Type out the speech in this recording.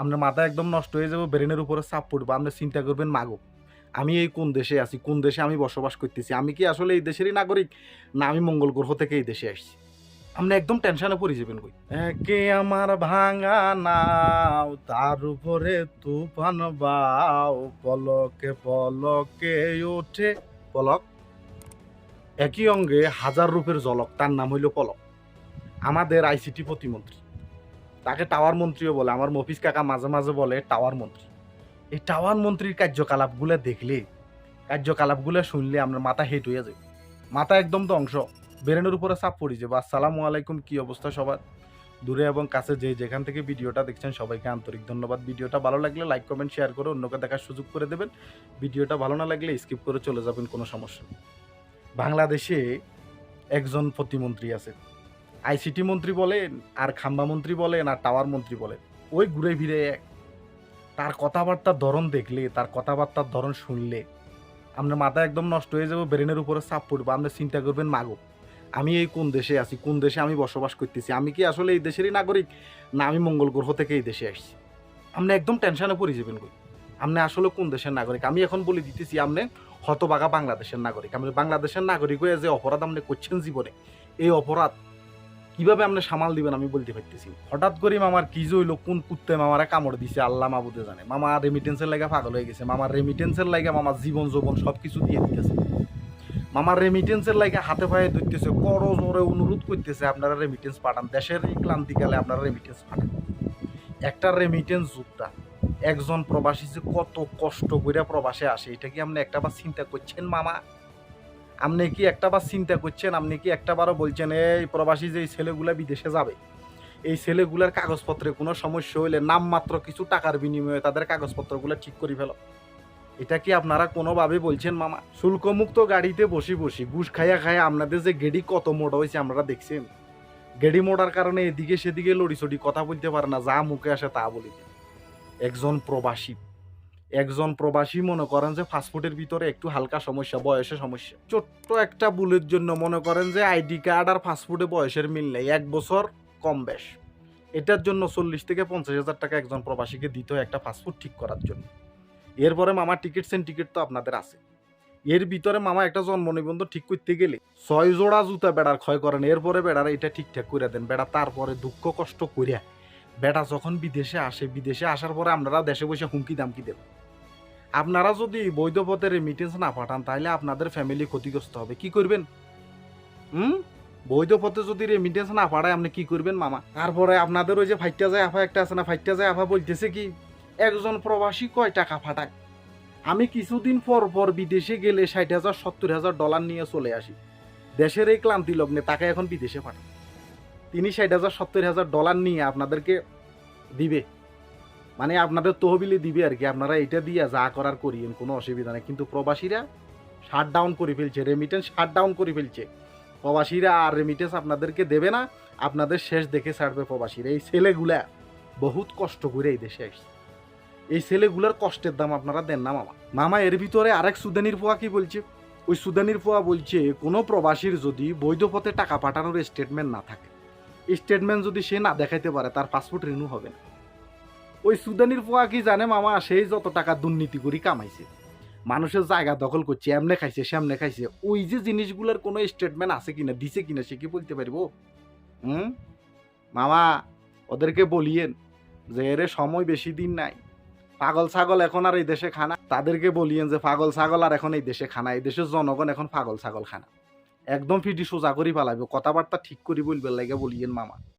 আপনার মাথা একদম নষ্ট হয়ে যাবে, ব্রেনের উপরে চাপ পড়বে। আপনি চিন্তা করবেন, মাগো আমি এই কোন দেশে আছি, কোন দেশে আমি বসবাস করতেছি? আমি কি আসলে এই দেশেরই নাগরিক? না আমি মঙ্গল গ্রহ থেকে এই দেশে আসছি? আপনি একদম টেনশনে পড়ে যাবেন কই। একে আমার ভাঙা নাও, তার উপরে তুফান বাও, পলকে পলকে ওঠে পলক। একই অঙ্গে হাজার রূপের ঝলক, তার নাম হইল পলক। আমাদের আইসিটি প্রতিমন্ত্রী, তাকে টাওয়ার মন্ত্রীও বলে। আমার মফিজ কাকা মাঝে মাঝে বলে টাওয়ার মন্ত্রী। এই টাওয়ার মন্ত্রীর কার্যকলাপগুলো দেখলে, কার্যকলাপগুলো শুনলে আপনার মাথা হেট হয়ে যায়, মাথা একদম ধ্বংস, ব্রেনের উপরে চাপ পড়ে যাবে। আসসালামু আলাইকুম, কি অবস্থা সবার? দূরে এবং কাছে যে যেখান থেকে ভিডিওটা দেখছেন সবাইকে আন্তরিক ধন্যবাদ। ভিডিওটা ভালো লাগলে লাইক কমেন্ট শেয়ার করে অন্যকে দেখার সুযোগ করে দেবেন। ভিডিওটা ভালো না লাগলে স্কিপ করে চলে যাবেন, কোনো সমস্যা নেই। বাংলাদেশে একজন প্রতিমন্ত্রী আছে, আইসিটি মন্ত্রী বলেন আর খাম্বা মন্ত্রী বলেন আর টাওয়ার মন্ত্রী বলেন, ওই ঘুরে ফিরে এক। তার কথাবার্তার ধরন দেখলে, তার কথাবার্তার ধরন শুনলে আপনার মাথা একদম নষ্ট হয়ে যাবে, ব্রেনের উপরে চাপ পড়বে। আপনি চিন্তা করবেন, মাগো আমি এই কোন দেশে আছি, কোন দেশে আমি বসবাস করতেছি? আমি কি আসলে এই দেশেরই নাগরিক? না আমি মঙ্গল গ্রহ থেকে এই দেশে আসছি? আপনি একদম টেনশনে পড়ে যাবেন কই। আপনি আসলে কোন দেশের নাগরিক? আমি এখন বলে দিতেছি, আপনি হতবাগা বাংলাদেশের নাগরিক। আপনি বাংলাদেশের নাগরিক হয়ে যে অপরাধ আপনি করছেন জীবনে, এই অপরাধ কিভাবে আপনি সামাল দিবেন আমি বলতে পারতেছি। হঠাৎ করে মামার কি যে হইলো, কোন কুত্তে মামারা কামড় দিছে আল্লাহ মাবুদে জানে। মামা রেমিটেন্সের লাগা পাগল হয়ে গেছে। মামার রেমিটেন্সের লাগা মামার জীবন যৌবন সবকিছু দিয়ে দিতেছে। মামার রেমিটেন্সের লাগা হাতে পায়ে ধরতেছে, করো জোরে অনুরোধ করতেছে আপনারা রেমিটেন্স পাঠান। দেশের এই ক্লান্তিকালে আপনারা রেমিটেন্স পাঠান। একটা রেমিটেন্স যোদ্ধা, একজন প্রবাসী যে কত কষ্ট করে প্রবাসে আসে, এটা কি আপনি একটাবার চিন্তা করছেন মামা? আপনি কি একটাবার চিন্তা করছেন? আপনি কি একটাবারও বলছেন এই প্রবাসী যে এই ছেলেগুলা বিদেশে যাবে, এই ছেলেগুলার কাগজপত্রে কোনো সমস্যা হইলে নামমাত্র কিছু টাকার বিনিময়ে তাদের কাগজপত্রগুলো ঠিক করে ফেলো? এটা কি আপনারা কোনোভাবে বলছেন মামা? শুল্কমুক্ত গাড়িতে বসে বসে ঘুষ খাইয়া খাইয়া আপনাদের যে গেডি কত মোটা হয়েছে আপনারা দেখছেন। গেডি মোটার কারণে এদিকে সেদিকে লড়িচড়ি কথা বলতে পারে না, যা মুখে আসে তা বলি। একজন প্রবাসী, একজন প্রবাসী মনে করেন যে ফাস্টফুডের ভিতরে একটু হালকা সমস্যা, বয়সের সমস্যা, ছোট্ট একটা ভুলের জন্য মনে করেন যে আইডি কার্ড আর ফাস্টফুডে বয়সের মিল নেই, 1 বছর কম বেশ, এটার জন্য 40 থেকে 50 হাজার টাকা একজন প্রবাসীকে দিতে হয় একটা ফাস্টফুড ঠিক করার জন্য। এরপরে মামা টিকিট সেন্টিকেট তো আপনাদের আছে, এর ভিতরে মামা একটা জন্ম নিবন্ধন ঠিক করতে গেলে 6 জোড়া জুতা বেড়ার ক্ষয় করেন। এরপরে বেড়ার এটা ঠিকঠাক করে দেন। বেড়া তারপরে দুঃখ কষ্ট করিয়া বেটা যখন বিদেশে আসে, বিদেশে আসার পরে আপনারা দেশে বসে হুমকি দামকি দেন। আপনারা যদি বৈধ পথে রেমিটেন্স না পাঠান তাহলে আপনাদের ফ্যামিলি ক্ষতিগ্রস্ত হবে। কি করবেন? হুম, বৈধ পথে যদি রেমিটেন্স না পাঠায় আপনি কি করবেন মামা? তারপরে আপনাদের ওই যে ফাইটটা যায় আফা একটা আছে না, ফাইটটা যায় আফা বলতেছে কি একজন প্রবাসী কয় টাকা পাঠায়? আমি কিছুদিন পর পর বিদেশে গেলে 60,000 70,000 ডলার নিয়ে চলে আসি। দেশের এই ক্লান্তি লগ্নে তাকে এখন বিদেশে পাঠান, তিনি 60,000 70,000 ডলার নিয়ে আপনাদেরকে দিবে, মানে আপনাদের তহবিলে দিবে আর কি। আপনারা এটা দিয়ে যা করার করিয়েন, কোনো অসুবিধা নেই। কিন্তু প্রবাসীরা শাট ডাউন করে ফেলছে, রেমিটেন্স শাট ডাউন করে ফেলছে। প্রবাসীরা আর রেমিটেন্স আপনাদেরকে দেবে না, আপনাদের শেষ দেখে ছাড়বে প্রবাসীরা। এই ছেলেগুলা বহুত কষ্ট করে এই দেশে আসছে, এই ছেলেগুলার কষ্টের দাম আপনারা দেন না মামা। মামা এর ভিতরে আরেক সুদানির পোয়া কি বলছে, ওই সুদানির পোয়া বলছে কোনো প্রবাসীর যদি বৈধ পথে টাকা পাঠানোর স্টেটমেন্ট না থাকে, স্টেটমেন্ট যদি সে না দেখাইতে পারে তার পাসপোর্ট রিনিউ হবে না। ওই সুদানির পোয়া কি জানে মামা, সেই যত টাকা দুর্নীতি করে কামাইছে, মানুষের জায়গা দখল করছে, এমনে খাইছে সেমনে খাইছে, ওই যে জিনিসগুলোর কোনো স্টেটমেন্ট আছে কিনা, দিছে কিনা, সে কি বলতে পারবো? হুম মামা, ওদেরকে বলিয়েন যে এর সময় বেশি দিন নাই, পাগল ছাগল এখন আর এই দেশে খানা। তাদেরকে বলিয়েন যে পাগল ছাগল আর এখন এই দেশে খানা, এই দেশের জনগণ এখন পাগল ছাগল খানা। একদম ফিটি সোজা করি পালাইব, কথাবার্তা ঠিক করি বলবে লাগে বলিয়েন মামা।